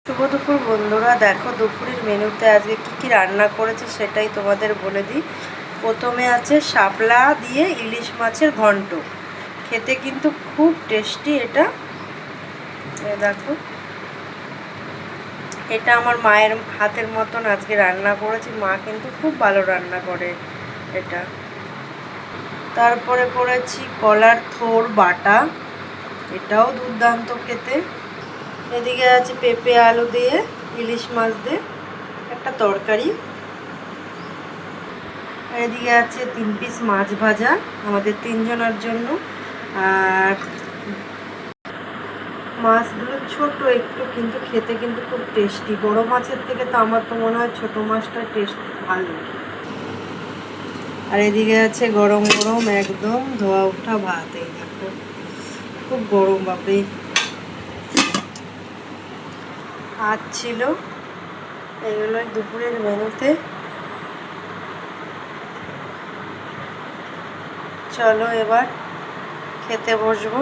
শুভ দুপুর বন্ধুরা, দেখো দুপুরের মেনুতে আজকে কি রান্না করেছে সেটাই তোমাদের বলে দিই। প্রথমে আছে শাপলা দিয়ে ইলিশ মাছের ঘন্ট। খেতে কিন্তু খুব টেস্টি এটা। দেখো, এটা আমার মায়ের হাতের মতন আজকে রান্না করেছি। মা কিন্তু খুব ভালো রান্না করে এটা। তারপরে করেছি কলার থোড় বাটা, এটাও দুর্দান্ত খেতে। এদিকে আছে পেঁপে আলু দিয়ে ইলিশ মাছ দিয়ে একটা তরকারি। আর এদিকে আছে 3 পিস মাছ ভাজা আমাদের 3 জনের জন্য। আর মাছগুলো ছোট একটু, কিন্তু খেতে কিন্তু খুব টেস্টি। বড় মাছের থেকে তো আমার তো মনে হয় ছোট মাছটা টেস্ট ভালো। আর এদিকে আছে গরম গরম একদম ধোয়া ওঠা ভাত। এই দেখো, খুব গরম বাপরে। আজ ছিল এইগুলোই দুপুরের মেনুতে। চলো এবার খেতে বসবো।